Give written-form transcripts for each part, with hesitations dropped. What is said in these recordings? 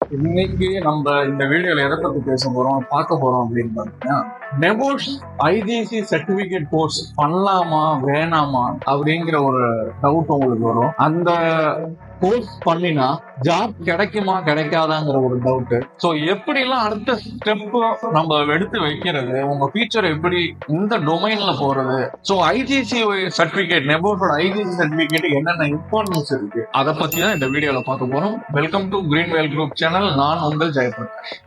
இன்னைக்கு நம்ம இந்த வீடியோல எதை பத்தி பேச போறோம் பார்க்க போறோம் அப்படின்னு பாத்தீங்கன்னா, நெபோஷ் ஐஜிசி சர்டிபிகேட் கோர்ஸ் பண்ணலாமா வேணாமா அப்படிங்கிற ஒரு டவுட் உங்களுக்கு வரும். அந்த கோர்ஸ் பண்ணினா ஜாப் கிடைக்குமா கிடைக்காதாங்கிற ஒரு டவுட். ஸோ எப்படிலாம் அடுத்த ஸ்டெப் நம்ம எடுத்து வைக்கிறது, உங்க ஃபியூச்சர் எப்படி இந்த டொமைன்ல போறது. ஸோ ஐஜிசி சர்டிபிகேட், நெபோஷோட ஐஜிசி சர்டிபிகேட் என்னென்ன இம்பார்ட்டன்ஸ் இருக்கு, அதை பத்தி தான் இந்த வீடியோல பார்க்க போறோம். Welcome to Greenvale group channel. நான் உங்கள் Jayaprakash.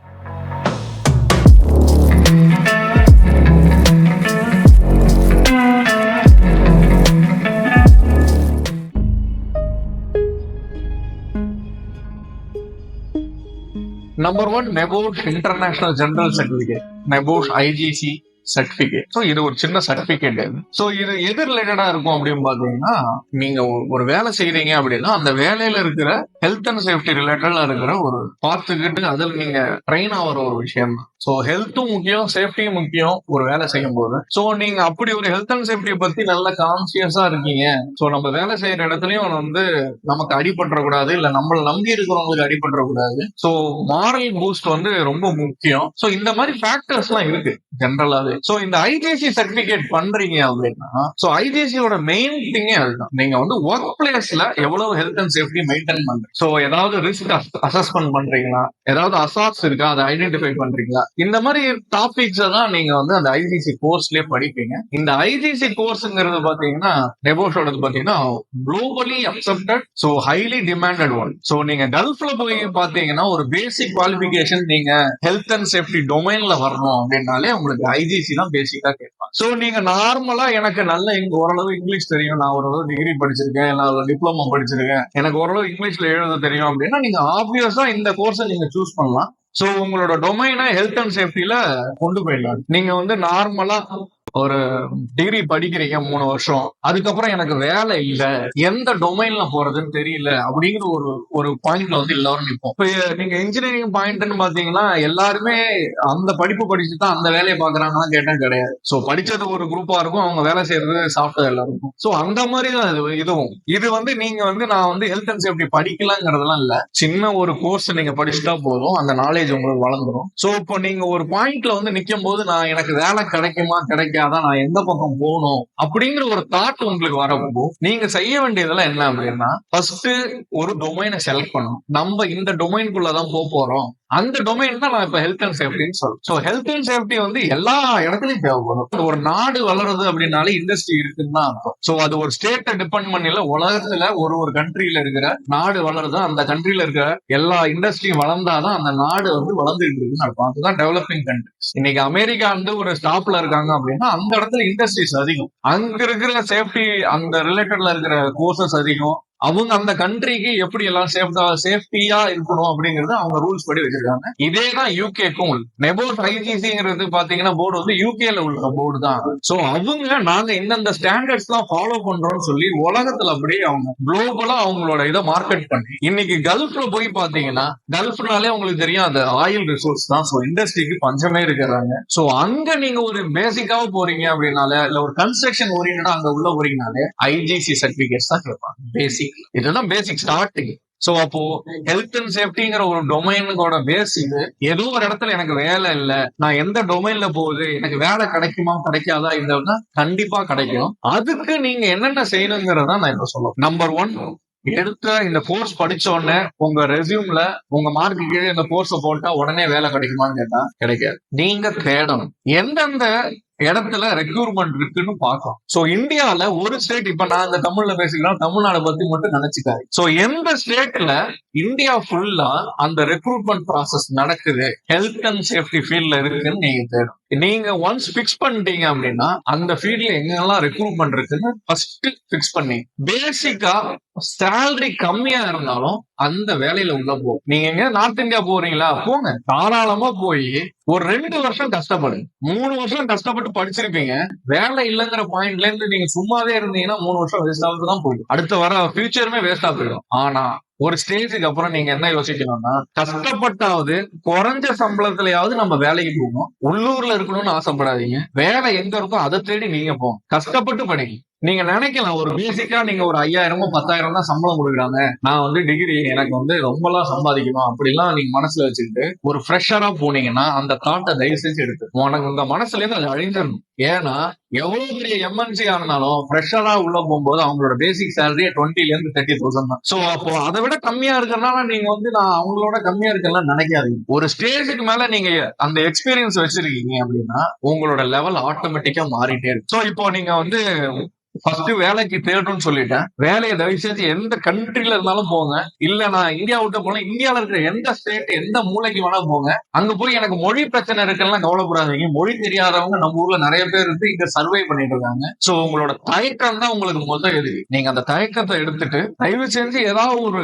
Number 1, NEBOSH international general certificate, NEBOSH IGC certificate. So இது ஒரு சின்ன சர்டிபிகேட். ஸோ இது எது ரிலேட்டடா இருக்கும் அப்படின்னு பாத்தீங்கன்னா, நீங்க ஒரு வேலை செய்யறீங்க அப்படின்னா அந்த வேலையில இருக்கிற ஹெல்த் அண்ட் சேஃப்டி ரிலேட்டடா இருக்கிற ஒரு பார்த்துக்கிட்டு அதில் நீங்க ட்ரெயின் ஆகிற ஒரு விஷயம் தான். ஸோ ஹெல்த்தும் முக்கியம், சேஃப்டியும் முக்கியம் ஒரு வேலை செய்யும் போது. ஸோ நீங்க அப்படி ஒரு ஹெல்த் அண்ட் சேஃப்டியை பத்தி நல்ல கான்சியஸா இருக்கீங்க. ஸோ நம்ம வேலை செய்யற இடத்துலயும் நமக்கு அடிபட்டுறக்கூடாது, இல்ல நம்மள நம்பி இருக்கிறவங்களுக்கு அடிபட்டுறக்கூடாது. ஸோ மாரல் பூஸ்ட் ரொம்ப முக்கியம். ஸோ இந்த மாதிரி ஃபேக்டர்ஸ் எல்லாம் இருக்கு ஜென்ரலாவே. ஸோ இந்த ஐஜிசி சர்டிபிகேட் பண்றீங்க அப்படின்னா, ஸோ ஐஜிசியோட மெயின் திங்கே அதுதான். நீங்க ஒர்க் பிளேஸ்ல எவ்வளவு ஹெல்த் அண்ட் சேஃப்டி மெயின்டைன் பண்றீங்க. ஸோ ஏதாவது ரிஸ்க் அசஸ்மெண்ட் பண்றீங்களா, ஏதாவது அசார்ட்ஸ் இருக்கா, அதை ஐடென்டிஃபை பண்றீங்களா, இந்த மாதிரி டாபிக்ஸ் தான் நீங்க அந்த ஐஜிசி கோர்ஸ்லயே படிப்பீங்க. இந்த ஐஜிசி கோர்ஸ்ங்கிறது பாத்தீங்கன்னா, நெபோஷோடது பாத்தீங்கன்னா globally accepted, so highly demanded one. So நீங்க கல்ஃப்ல போய் பாத்தீங்கன்னா ஒரு பேசிக் குவாலிபிகேஷன், நீங்க ஹெல்த் அண்ட் சேஃப்டி டொமைன்ல வரணும் அப்படின்னாலே உங்களுக்கு ஐஜிசி தான் பேசிக்கா கேட்பாங்க. ஸோ நீங்க நார்மலா எனக்கு நல்ல ஓரளவு இங்கிலீஷ் தெரியும், நான் ஓரளவு டிகிரி படிச்சிருக்கேன், நான் டிப்ளமோ படிச்சிருக்கேன், எனக்கு ஓரளவு இங்கிலீஷ்ல எழுத தெரியும் அப்படின்னா நீங்க ஆப்வியஸா இந்த கோர்ஸை நீங்க சூஸ் பண்ணலாம். சோ உங்களோட டொமைனை ஹெல்த் அண்ட் சேஃப்டில கொண்டு போயிடலாம். நீங்க நார்மலா ஒரு டிகிரி படிக்கிறீங்க 3 வருஷம், அதுக்கப்புறம் எனக்கு வேலை இல்ல, எந்த டொமைன்ல போறதுன்னு தெரியல அப்படிங்கிற ஒரு பாயிண்ட்ல எல்லாரும் நிற்போம். இப்ப நீங்க இன்ஜினியரிங் பாயிண்ட்னு பாத்தீங்கன்னா எல்லாருமே அந்த படிப்பு படிச்சுதான் அந்த வேலையை பாக்குறாங்கன்னா கேட்டா கிடையாது. சோ படிச்சது ஒரு குரூப்பா இருக்கும், அவங்க வேலை செய்யறது சாஃப்ட்வேர்ல இருக்கும். சோ அந்த மாதிரி தான் இதுவும். இது நீங்க நான் ஹெல்த் அண்ட் சேஃப்டி படிக்கலாங்கிறதுலாம் இல்ல, சின்ன ஒரு கோர்ஸ் நீங்க படிச்சுட்டா போதும், அந்த நாலேஜ் உங்களுக்கு வளர்ந்துடும். சோ இப்போ நீங்க ஒரு பாயிண்ட்ல நிக்கும் போது நான் எனக்கு வேலை கிடைக்குமா கிடைக்காதான், நான் எந்த பக்கம் போகணும் அப்படிங்கிற ஒரு தாட் உங்களுக்கு வரப்போ நீங்க செய்ய வேண்டியதெல்லாம் என்ன அப்படின்னா, ஃபர்ஸ்ட் ஒரு டொமைனை செலக்ட் பண்ணணும். நம்ம இந்த டொமைனுக்குள்ளதான் போறோம், அந்த டொமைன் தான் நான் இப்ப ஹெல்த் அண்ட் சேஃப்டின்னு சொல்றேன். ஸோ ஹெல்த் அண்ட் சேஃப்டி எல்லா இடத்துலயும் தேவைப்படும். ஒரு நாடு வளருது அப்படின்னாலே இண்டஸ்ட்ரி இருக்குன்னு தான் அர்த்தம். ஸோ அது ஒரு ஸ்டேட்டை டிபெண்ட் பண்ணல, உலகத்துல ஒரு கண்ட்ரியில இருக்கிற நாடு வளருது, அந்த கண்ட்ரியில இருக்கிற எல்லா இண்டஸ்ட்ரியும் வளர்ந்தாதான் அந்த நாடு வளர்ந்துட்டு இருக்குன்னு அர்த்தம். அதுதான் டெவலப்பிங் கண்ட்ரிஸ். இன்னைக்கு அமெரிக்கா ஒரு ஸ்டாப்ல இருக்காங்க அப்படின்னா அந்த இடத்துல இண்டஸ்ட்ரீஸ் அதிகம், அங்க இருக்கிற சேஃப்டி அந்த ரிலேட்டட்ல இருக்கிற கோர்சஸ் அதிகம். அவங்க அந்த கண்ட்ரிக்கு எப்படி எல்லாம் சேஃப்டியா இருக்கணும் அப்படிங்கறது அவங்க ரூல்ஸ் படி வச்சிருக்காங்க. இதேதான் யூகேக்கும். நெபோஷ் ஐஜிசிங்கிறது பாத்தீங்கன்னா போர்டு யூகேல உள்ள போர்டு தான். சோ நாங்க இந்தந்த ஸ்டாண்டர்ட்ஸ் எல்லாம் ஃபாலோ பண்றோம்னு சொல்லி உலகத்துல அப்படியே அவங்க குளோபலா அவங்களோட இதை மார்க்கெட் பண்ணி இன்னைக்கு கல்ஃப்ல போய் பாத்தீங்கன்னா, கல்ஃப்னாலே உங்களுக்கு தெரியும் அது ஆயில் ரிசோர்ஸ் தான். சோ இண்டஸ்ட்ரிக்கு பஞ்சமே இருக்கிறாங்க. சோ அங்க நீங்க ஒரு பேசிக்காவ போறீங்க அப்படின்னால, இல்ல ஒரு கன்ஸ்ட்ரக்ஷன் ஓரியன்டா அங்க உள்ள போறீங்கனாலே ஐஜிசி சர்டிபிகேட்ஸ் தான் கேட்பாங்க. பேசிக், இதுதான் பேசிக் ஸ்டார்டிங். சோ அப்போ ஹெல்த் அண்ட் சேஃப்டிங்கிற ஒரு டொமைனோட பேசிக், ஏதோ ஒரு இடத்துல எனக்கு வேலை இல்ல, நான் எந்த டொமைன்ல போகுது, எனக்கு வேலை கிடைக்குமா கிடைக்காதா, இந்த கண்டிப்பா கிடைக்கும். அதுக்கு நீங்க என்னென்ன செய்யணுங்கிறதா நான் இப்ப சொல்லுவேன். நம்பர் 1, எடுத்த இந்த கோர்ஸ் படிச்ச உடனே உங்க ரெசியூம்ல உங்க மார்க்கு கீழே இந்த கோர்ஸை போட்டா உடனே வேலை கிடைக்குமான்னு கேட்டா கிடைக்காது. நீங்க தேடணும் எந்தெந்த இடத்துல ரெக்ரூட்மெண்ட் இருக்குன்னு பார்க்கலாம். சோ இந்தியால ஒரு ஸ்டேட், இப்ப நான் இந்த தமிழ்ல பேசிக்கலாம், தமிழ்நாடு பத்தி மட்டும் நினைச்சுக்காரு. சோ எந்த ஸ்டேட்ல இந்தியா ஃபுல்லா அந்த ரெக்ரூட்மெண்ட் ப்ராசஸ் நடக்குது, ஹெல்த் அண்ட் சேஃப்டி ஃபீல்ட்ல இருக்குன்னு நீங்க தேடும். நீங்க ஒன்ஸ் பிக்ஸ் பண்ணிட்டீங்க அப்படின்னா அந்த ஃபீல்ட்ல எங்கெல்லாம் ரெக்ரூட்மெண்ட் இருக்குன்னு ஃபர்ஸ்ட் பிக்ஸ் பண்ணி, பேசிக்கா சேலரி கம்மியா இருந்தாலும் அந்த வேலையில உள்ள போ. நீங்க எங்க நார்த் இந்தியா போறீங்களா, போங்க, தாராளமா போய் ஒரு 2 வருஷம் கஷ்டப்படுங்க. 3 வருஷம் கஷ்டப்பட்டு படிச்சிருப்பீங்க, வேலை இல்லைங்கிற பாயிண்ட்ல இருந்து நீங்க சும்மாவே இருந்தீங்கன்னா 3 வருஷம் வேஸ்ட் ஆகுது தான் போயிடும், அடுத்த வர ஃபியூச்சருமே வேஸ்டா போயிடும். ஆனா ஒரு ஸ்டேஜுக்கு அப்புறம் நீங்க என்ன யோசிக்கணும்னா, கஷ்டப்பட்டாவது குறைஞ்ச சம்பளத்திலயாவது நம்ம வேலைக்கு போகணும். உள்ளூர்ல இருக்கணும்னு ஆசைப்படாதீங்க, வேலை எங்க இருக்கோ அதை தேடி நீங்க போங்க, கஷ்டப்பட்டு படிங்க. நீங்க நினைக்கலாம் ஒரு பேசிக்கா நீங்க ஒரு 5000 10,000 தான் சம்பளம் கொடுக்குறாங்க, நான் வந்து டிகிரி எனக்கு வந்து ரொம்பலாம் சம்பாதிக்கணும் அப்படிலாம் நீங்க மனசுல வச்சுக்கிட்டு ஒரு ஃப்ரெஷரா போனீங்கன்னா அந்த தாட்டை தயவு செஞ்சு எடுத்து உனக்கு உங்க மனசுல இருந்து அது அழிஞ்சிடணும். ஏன்னா எவ்வளவு பெரிய எம்என்சி ஆனாலும் ஃப்ரெஷரா உள்ள போகும்போது அவங்களோட பேசிக் சேலரி 20,000 to 30,000 தான். சோ அப்போ அதை விட கம்மியா இருக்கிறனால நீங்க வந்து நான் அவங்களோட கம்மியா இருக்கலாம் நினைக்காதீங்க. ஒரு ஸ்டேஜுக்கு மேல நீங்க அந்த எக்ஸ்பீரியன்ஸ் வச்சிருக்கீங்க அப்படின்னா உங்களோட லெவல் ஆட்டோமேட்டிக்கா மாறிட்டே இருக்கு. சோ இப்போ நீங்க வந்து ஃபர்ஸ்ட் வேலைக்கு தேடணும்னு சொல்லிட்டேன். வேலையை தயவு செஞ்சு எந்த கண்ட்ரில இருந்தாலும் போங்க. இல்ல நான் இந்தியா விட்டு போனா இந்தியால இருக்கிற எந்த ஸ்டேட் எந்த மூலைக்கு வேணா போங்க. அங்க போய் எனக்கு மொழி பிரச்சனை இருக்குன்னா கவலைப்படாதீங்க. மொழி தெரியாதவங்க நம்ம ஊர்ல நிறைய பேர் இருந்து இங்க சர்வை பண்ணிட்டு இருக்காங்க. சோ உங்களோட தயக்கம் தான் உங்களுக்கு முதல் எதிரி. நீங்க அந்த தயக்கத்தை எடுத்துட்டு தயவு செஞ்சு ஏதாவது ஒரு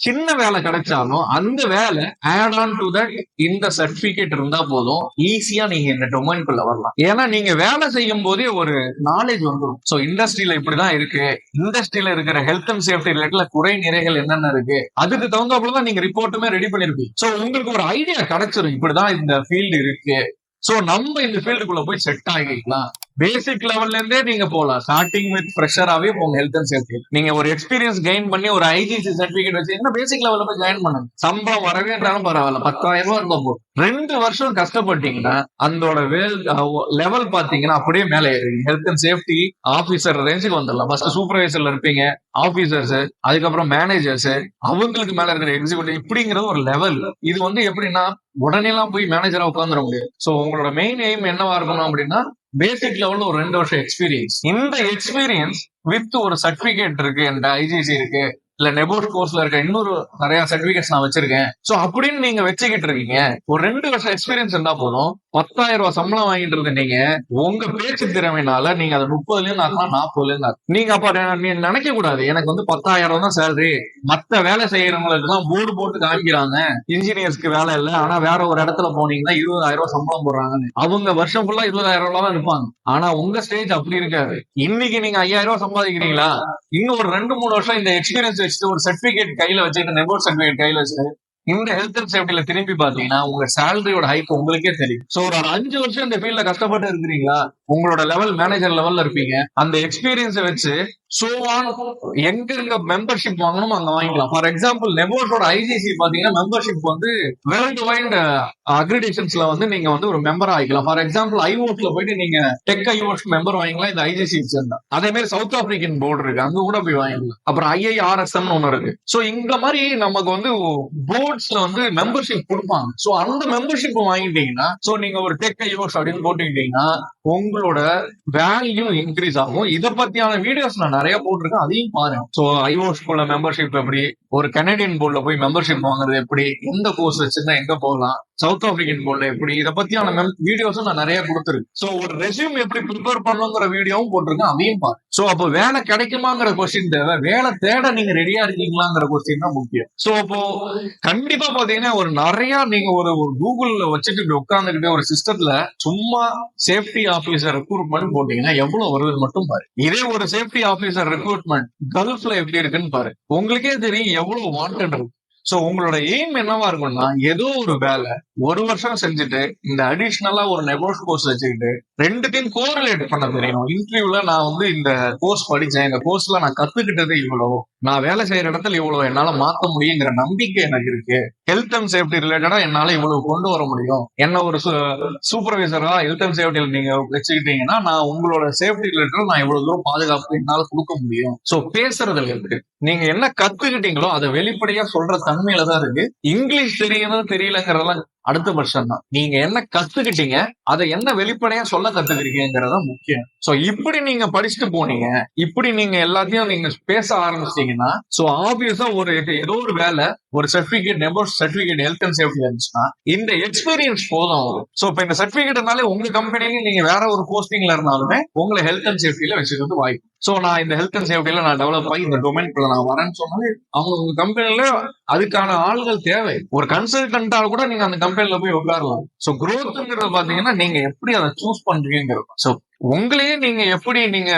சின்ன வேலை கிடைச்சாலும் அந்த வேலை ஆட் ஆன் டு தட் இந்த சர்டிபிகேட் இருந்தா போதும், ஈஸியா நீங்க இந்த டொமைன்குள்ள வரலாம். ஏன்னா நீங்க வேலை செய்யும் போதே ஒரு நாலேஜ் வந்துடும். சோ இண்டஸ்ட்ரியில இப்படிதான் இருக்கு, இண்டஸ்ட்ரியில இருக்கிற ஹெல்த் அண்ட் சேஃப்டி ரிலேட்டட்ல குறை நிறைகள் என்னென்ன இருக்கு, அதுக்கு தகுந்தாப்புலதான் நீங்க ரிப்போர்ட்டுமே ரெடி பண்ணிருப்பீங்க. சோ உங்களுக்கு ஒரு ஐடியா கிடைச்சிடும் இப்படிதான் இந்த ஃபீல்டு இருக்கு. சோ நம்ம இந்த ஃபீல்டுக்குள்ள போய் செட் ஆகிக்கலாம். பேசிக் லெவல்ல இருந்தே நீங்க போலாம். ஸ்டார்டிங் வித் ஃப்ரெஷராவே போங்க. ஹெல்த் அண்ட் சேஃப்டி நீங்க ஒரு எக்ஸ்பீரியன்ஸ் கெயின் பண்ணி ஒரு ஐஜிசி சர்டிபிகேட் வச்சீங்கன்னா பேசிக் லெவல்ல போய் ஜாயின் பண்ணுங்க. சம்பளம் வரவே இருந்தாலும் பரவாயில்ல, 10,000 இருந்தா போதும். 2 வருஷம் கஷ்டப்பட்டீங்கன்னா அதோட லெவல் பாத்தீங்கன்னா அப்படியே மேலே ஏறுங்க. ஹெல்த் அண்ட் சேஃப்டி ஆபீசர் ரேஞ்சுக்கு வந்துடலாம். ஃபர்ஸ்ட் சூப்பர்வைசர்ல இருப்பீங்க, ஆபீசர்ஸ், அதுக்கப்புறம் மேனேஜர்ஸ், அவங்களுக்கு மேல இருக்கிற எக்ஸிக்யூட்டிவ், இப்படிங்கிறது ஒரு லெவல். இது வந்து எப்படின்னா உடனே எல்லாம் போய் மேனேஜரா உட்காந்துட முடியாது. சோ உங்களோட மெயின் எய்ம் என்னவா இருக்கணும் அப்படின்னா பேசிக் லெவல்ல ஒரு 2 வருஷம் எக்ஸ்பீரியன்ஸ். இந்த எக்ஸ்பீரியன்ஸ் வித் ஒரு சர்டிபிகேட் இருக்கு, என்ற ஐஜிசி இருக்கு, இல்ல நெபோஸ் கோர்ஸ்ல இருக்க இன்னொரு நிறைய சர்டிபிகேட்ஸ் நான் வச்சிருக்கேன். சோ அப்படின்னு நீங்க வச்சுக்கிட்டு இருக்கீங்க. ஒரு 2 வருஷம் எக்ஸ்பீரியன்ஸ் இருந்தா போதும். 10,000 சம்பளம் வாங்கிட்டு இருந்த நீங்க உங்க பேச்சு திறமையினால நீங்க அதை 30ல இருந்து ஆகலாம், 40ல இருந்து ஆகலாம். நீங்க அப்ப நீங்க நினைக்க கூடாது எனக்கு வந்து 10,000 தான் சேலரி, மத்த வேலை செய்யறவங்களுக்கு தான் போர்டு போட்டு காமிக்கிறாங்க, இன்ஜினியர்ஸ்க்கு வேலை இல்லை, ஆனா வேற ஒரு இடத்துல போனீங்கன்னா 20,000 சம்பளம் போடுறாங்கன்னு. அவங்க வருஷம் ஃபுல்லா 20,000 தான் இருப்பாங்க. ஆனா உங்க ஸ்டேஜ் அப்படி இருக்காது. இன்னைக்கு நீங்க 5,000 சம்பாதிக்கிறீங்களா, இன்னும் ஒரு 2-3 வருஷம் இந்த எக்ஸ்பீரியன்ஸ் வச்சுட்டு ஒரு சர்டிபிகேட் கையில வச்சுட்டு நெபோர் சர்டிபிகேட் கையில வச்சுட்டு இந்த ஹெல்த் அண்ட் சேஃப்டில திரும்பி பாத்தீங்கன்னா உங்க சேலரியோட ஹைக் உங்களுக்கே தெரியும். சோ ஒரு 5 வருஷம் இந்த ஃபீல்ட்ல கஷ்டப்பட்டு இருக்கிறீங்களா, உங்களோட லெவல் மேனேஜர் லெவல்ல இருப்பீங்க. அந்த எக்ஸ்பீரியன்ஸை வச்சு எங்க இருக்க மெம்பர்ஷிப் வாங்கணும் அங்க வாங்கிக்கலாம். ஃபார் எக்ஸாம்பிள் நெபோஸோட ஐசிசி பாத்தீங்கன்னா மெம்பர்ஷிப் வந்து வேர்ல்டு வைட் அக்ரிடேஷன்ஸ்ல வந்து நீங்க வந்து ஒரு மெம்பர் ஆகிக்கலாம். ஃபார் எக்ஸாம்பிள் ஐஓஸ்ல போயிட்டு நீங்க டெக் ஐஓஸ் மெம்பர் வாங்கிக்கலாம், இந்த ஐசிசி சேர்ந்தா. அதே மாதிரி சவுத் ஆப்பிரிக்கன் போர்டு இருக்கு, அங்க கூட போய் வாங்கிக்கலாம். அப்புறம் IIRSM ஒண்ணு இருக்கு. சோ இந்த மாதிரி நமக்கு வந்து போர்ட்ஸ்ல வந்து மெம்பர்ஷிப் கொடுப்பாங்க. சோ அந்த மெம்பர்ஷிப் வாங்கிட்டீங்கன்னா, சோ நீங்க ஒரு டெக் ஐஓஸ் அப்படின்னு போட்டுக்கிட்டீங்கன்னா உங்களோட வேல்யூ இன்க்ரீஸ் ஆகும். இதை பத்தியான வீடியோஸ் நான் நிறைய போட்டிருக்கேன், அதையும் பாருங்க. சோ ஐஓஸ் போல மெம்பர்ஷிப் எப்படி, ஒரு கனடியன் போர்ட்ல போய் மெம்பர்ஷிப் வாங்குறது எப்படி, எந்த கோர்ஸ் வச்சிருந்தா எங்க போகலாம், சவுத் ஆப்பிரிக்கன் போர்ட்ல எப்படி, இதை பத்தியான வீடியோஸும் நான் நிறைய கொடுத்துருக்கேன். சோ ஒரு ரெஸ்யூம் எப்படி ப்ரிப்பேர் பண்ணுங்கிற வீடியோவும் போட்டிருக்கேன், அதையும் பாருங்க. சோ அப்போ வேலை கிடைக்குமாங்கிற கொஸ்டின் தேவை, வேலை தேட நீங்க ரெடியா இருக்கீங்களாங்கிற கொஸ்டின் தான் முக்கியம். சோ அப்போ கண்டிப்பா பாத்தீங்கன்னா ஒரு நிறைய நீங்க ஒரு கூகுள்ல வச்சுட்டு உட்கார்ந்துகிட்டு ஒரு சிஸ்டத்துல சும்மா சேஃப்டி ஆபீசர் ரெக்ரூட்மெண்ட் போட்டீங்கன்னா எவ்வளவு வருது மட்டும் பாரு. இதே ஒரு சேஃப்டி ஆபீசர் ரெக்ரூட்மெண்ட் கல்ஃப்ல எப்படி இருக்குன்னு பாரு, உங்களுக்கே தெரியும் எவ்வளவு வாண்டட் இருக்கு. சோ உங்களோட எய்ம் என்னவா இருக்கும்னா ஏதோ ஒரு வேலை 1 வருஷம் செஞ்சுட்டு இந்த அடிஷனலா ஒரு நெபோஸ் கோர்ஸ் வச்சுக்கிட்டு ரெண்டுத்தையும் கோரிலேட் பண்ண தெரியணும். இன்டர்வியூல நான் வந்து இந்த கோர்ஸ் படிச்சேன், இந்த கோர்ஸ்ல நான் கத்துக்கிட்டது இவ்வளவு, நான் வேலை செய்யற இடத்துல இவ்வளவு என்னால மாத்த முடியுங்கிற நம்பிக்கை எனக்கு இருக்கு, ஹெல்த் அண்ட் சேஃப்டி ரிலேட்டடா என்னால இவ்வளவு கொண்டு வர முடியும், என்ன ஒரு சூப்பர்வைசரா ஹெல்த் அண்ட் சேஃப்டியில் நீங்க வச்சுக்கிட்டீங்கன்னா நான் உங்களோட சேஃப்டி ரிலேட்டட் நான் இவ்வளவு தூரம் பாதுகாப்பு என்னால கொடுக்க முடியும். சோ பேசுறதுல இருக்கு, நீங்க என்ன கத்துக்கிட்டீங்களோ அதை வெளிப்படையா சொல்ற தன்மையில தான் இருக்கு. இங்கிலீஷ் தெரியறது தெரியலங்கிறதெல்லாம் அடுத்த பட்சம் தான். நீங்க என்ன கத்துக்கிட்டீங்க அதை என்ன வெளிப்படையா சொல்ல கத்துக்கிறீங்கிறதா முக்கியம். சோ இப்படி நீங்க படிச்சுட்டு போனீங்க, இப்படி நீங்க எல்லாத்தையும் நீங்க பேச ஆரம்பிச்சிட்டீங்கன்னா சோ ஆப்வியஸா ஒரு ஏதோ ஒரு வேலை, ஒரு certificate NEBOSH certificate health and safety இருந்துச்சுன்னா இந்த எக்ஸ்பீரியன்ஸ் போதும். சோ இப்ப இந்த சர்டிபிகேட்னாலே உங்க கம்பெனில நீங்க வேற ஒரு போஸ்டிங்ல இருந்தாலுமே உங்களை ஹெல்த் அண்ட் சேஃப்டில வச்சுக்கிறது வாய்ப்பு. சோ நான் இந்த ஹெல்த் அண்ட் சேஃப்டில நான் டெவலப் ஆகி இந்த டொமைன்குள்ள நான் வரேன்னு சொன்னாலே அவங்க உங்க கம்பெனில அதுக்கான ஆள்கள் தேவை. ஒரு கன்சல்டன்டா கூட நீங்க அந்த கம்பெனில போய் உட்காரலாம். சோ குரோத்ங்கிறது பாத்தீங்கன்னா நீங்க எப்படி அதை சூஸ் பண்றீங்கிறது. சோ உங்களையே நீங்க எப்படி நீங்க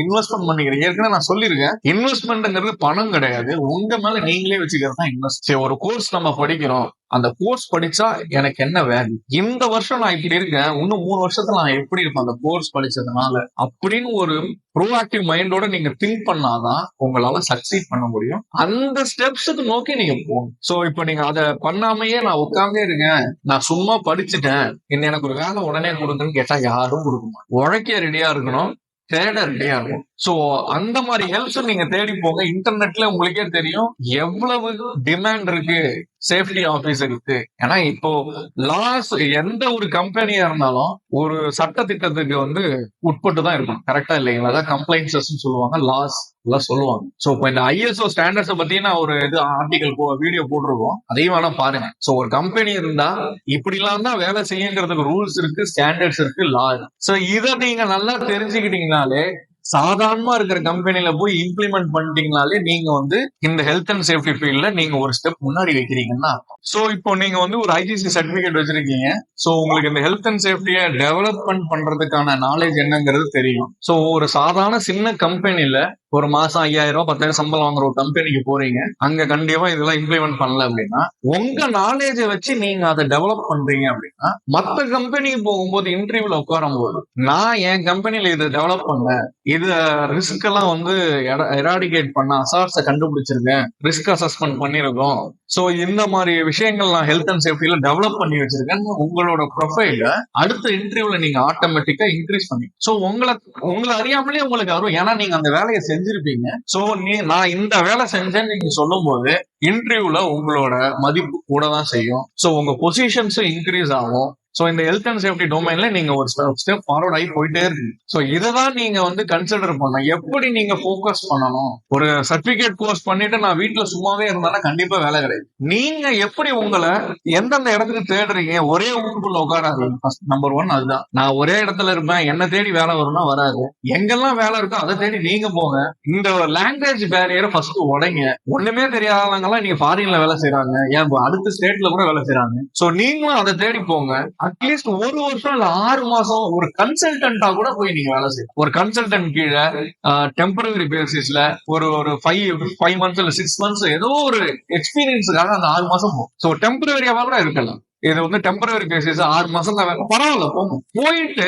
இன்வெஸ்ட்மெண்ட் பண்ணிக்கிறீங்க? ஏற்கனவே நான் சொல்லியிருக்கேன், இன்வெஸ்ட்மெண்ட்ங்கிறது பணம் கிடையாது, உங்க மேல நீங்களே வச்சுக்கிறது தான் இன்வெஸ்ட். ஒரு கோர்ஸ் நம்ம படிக்கிறோம், அந்த கோர்ஸ் படிச்சா எனக்கு என்ன வேல்யூ? இந்த வருஷம் நான் இப்படி இருக்கேன், இன்னும் 3 வருஷத்துல நான் எப்படி இருப்பேன் அந்த கோர்ஸ் படிச்சதுனால அப்படின்னு ஒரு ப்ரோஆக்டிவ் மைண்டோட நீங்க திங்க் பண்ணாதான் உங்களால சக்சீட் பண்ண முடியும். அந்த ஸ்டெப்ஸுக்கு நோக்கி நீங்க போகணும். சோ இப்போ நீங்க அதை பண்ணாமையே நான் உட்கார்ந்தே இருக்கேன், நான் சும்மா படிச்சுட்டேன், இன்னும் எனக்கு ஒரு வேலை உடனே கொடுக்குன்னு கேட்டா யாரும் கொடுக்க மாட்டோம். உழைக்க ரெடியா இருக்கணும், தேட ரெடியா இருக்கும். சோ அந்த மாதிரி ஹெல்ப்ஸ் நீங்க தேடி போங்க. இன்டர்நெட்ல உங்களுக்கே தெரியும் எவ்வளவு டிமாண்ட் இருக்கு சேஃப்டி ஆபீசருக்கு. ஏன்னா இப்போ லாஸ் எந்த ஒரு கம்பெனியா இருந்தாலும் ஒரு சட்ட திட்டத்துக்கு உட்பட்டு தான் இருக்கும். கரெக்டா இல்லைங்களா? அதான் கம்ப்ளைண்ட்ஸ் சொல்லுவாங்க, லாஸ் எல்லாம் சொல்லுவாங்க. சோ இப்போ இந்த ISO ஸ்டாண்டர்ட்ஸ் பத்தி நான் ஒரு ஆர்டிகல் வீடியோ போட்டிருக்கோம், அதையும் வேணா பாருங்க. சோ ஒரு கம்பெனி இருந்தா இப்படி எல்லாம் தான் வேலை செய்யுங்கிறதுக்கு ரூல்ஸ் இருக்கு, ஸ்டாண்டர்ட்ஸ் இருக்கு, லா இருக்கு. சோ இதை நீங்க நல்லா தெரிஞ்சுக்கிட்டீங்கனாலே சாதாரணமா இருக்கிற கம்பெனில போய் இம்ப்ளிமெண்ட் பண்ணிட்டீங்கனாலே நீங்க இந்த ஹெல்த் அண்ட் சேஃப்டி ஃபீல்ட்ல நீங்க ஒரு ஸ்டெப் முன்னாடி வைக்கிறீங்கன்னா. சோ இப்போ நீங்க ஒரு IGC சர்டிபிகேட் வச்சிருக்கீங்க. சோ உங்களுக்கு இந்த ஹெல்த் அண்ட் சேஃப்டியை டெவலப்மெண்ட் பண்றதுக்கான நாலேஜ் என்னங்கிறது தெரியும். சோ ஒரு சாதாரண சின்ன கம்பெனில ஒரு மாசம் 5000 ரூபாய் 10,000 சம்பளம் வாங்குற ஒரு கம்பெனிக்கு போறீங்க, அங்க கண்டிப்பா இதெல்லாம் இம்ப்ளிமெண்ட் பண்ணல அப்படின்னா உங்க நாலேஜ வச்சு நீங்க அதை டெவலப் பண்றீங்க அப்படின்னா மத்த கம்பெனிக்கு போகும்போது இன்டர்வியூல உட்காரும் போது நான் என் கம்பெனில இதை டெவலப் பண்ணேன், இது ரிஸ்க் எல்லாம் எராடிகேட் பண்ண அசார்ட்ஸை கண்டுபிடிச்சிருக்கேன், ரிஸ்க் அசஸ்மெண்ட் பண்ணிருக்கோம், சோ இந்த மாதிரி விஷயங்கள் நான் ஹெல்த் அண்ட் சேஃப்டில டெவலப் பண்ணி வச்சிருக்கேன், உங்களோட ப்ரொஃபைல அடுத்த இன்டர்வியூல நீங்க ஆட்டோமேட்டிக்கா இன்க்ரீஸ் பண்ணி சோ உங்களை அறியாமலே உங்களுக்கு வரும். ஏன்னா நீங்க அந்த வேலையை செஞ்சிருப்பீங்க. சோ நான் இந்த வேலை செஞ்சேன்னு நீங்க சொல்லும் போது இன்டர்வியூல உங்களோட மதிப்பு கூட தான் செய்யும். சோ உங்க பொசிஷன்ஸும் இன்க்ரீஸ் ஆகும். சோ இந்த ஹெல்த் அண்ட் சேஃப்டி டொமைன்ல நீங்க ஒரு ஸ்டெப் ஃபார்வர்ட் ஆகி போயிட்டே இருக்கு. சோ இததான் நீங்க கன்சிடர் பண்ணணும். எப்படி நீங்க போக்கஸ் பண்ணணும்? ஒரு சர்டிபிகேட் கோர்ஸ் பண்ணிட்டு நான் வீட்டுல சும்மாவே இருந்தாலும் கண்டிப்பா வேலை கிடையாது. நீங்க எப்படி உங்களை எந்தெந்த இடத்துக்கு தேடுறீங்க? ஒரே ஊருக்குள்ள உட்காராதீங்க. நம்பர் 1 அதுதான். நான் ஒரே இடத்துல இருப்பேன், என்ன தேடி வேலை வரும்னா வராது. எங்கெல்லாம் வேலை இருக்கோ அதை தேடி நீங்க போங்க. இந்த லாங்குவேஜ் பேரியரை ஃபர்ஸ்ட் உடைங்க. ஒண்ணுமே தெரியாதவங்கலாம் நீங்க ஃபாரின்ல வேலை செய்யறாங்க, ஏன் அடுத்த ஸ்டேட்ல கூட வேலை செய்யறாங்க. சோ நீங்களும் அதை தேடி போங்க. அட்லீஸ்ட் 1 வருஷம் இல்ல 6 மாசம் ஒரு கன்சல்டன்டா கூட போய் நீங்க வேலை செய்யலாம். ஒரு கன்சல்டன்ட் கீழே டெம்பரரி பேசிஸ்ல ஒரு 5 மந்த்ஸ் இல்ல 6 மந்த்ஸ் ஏதோ ஒரு எக்ஸ்பீரியன்ஸுக்காக அந்த 6 மாசம் போகும். சோ டெம்பரரியாவா கூட இருக்கலாம். இது டெம்பரரி பேசிஸ் 6 மாசம் தான் பரவாயில்ல, போயிட்டு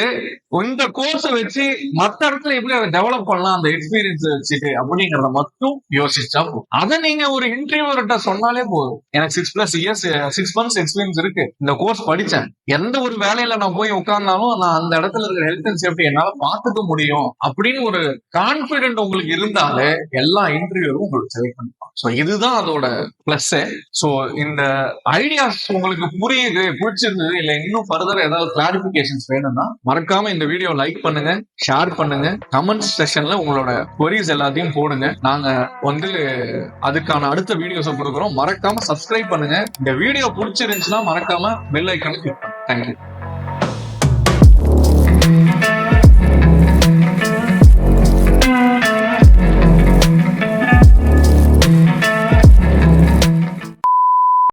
இந்த கோர்ஸை வச்சு மத்த இடத்துல எப்படி அதை டெவலப் பண்ணலாம் அந்த எக்ஸ்பீரியன்ஸ் வச்சுட்டு அப்படிங்கறத மட்டும் யோசிச்சா போதும். அதை நீங்க ஒரு இன்டர்வியூ சொன்னாலே போதும், எனக்கு 6 மந்த்ஸ் எக்ஸ்பீரியன்ஸ் இருக்கு, இந்த கோர்ஸ் படிச்சேன், எந்த ஒரு வேலையில நான் போய் உட்கார்ந்தாலும் நான் அந்த இடத்துல இருக்கிற ஹெல்த் அண்ட் சேஃப்டி என்னால பாத்துக்க முடியும் அப்படின்னு ஒரு கான்பிடென்ட் உங்களுக்கு இருந்தாலே எல்லா இன்டர்வியூவும் உங்களுக்கு செலக்ட் பண்ணிப்பாங்க. சோ இதுதான் அதோட பிளஸ். சோ இந்த ஐடியாஸ் உங்களுக்கு பிடிச்சிருந்தது இல்ல இன்னும் ஃபர்தர் ஏதாவது கிளாரிபிகேஷன்ஸ் வேணும்னா மறக்காம இந்த வீடியோ லைக் பண்ணுங்க, ஷேர் பண்ணுங்க, கமெண்ட் செக்ஷன்ல உங்களோட queries எல்லாத்தையும் போடுங்க. நாங்க அதுக்கான அடுத்த வீடியோஸ் கொடுக்குறோம். மறக்காம சப்ஸ்கிரைப் பண்ணுங்க. இந்த வீடியோ பிடிச்சிருந்துச்சுன்னா மறக்காம பெல் ஐக்கான கிளிக் பண்ணுங்க. தேங்க்யூ.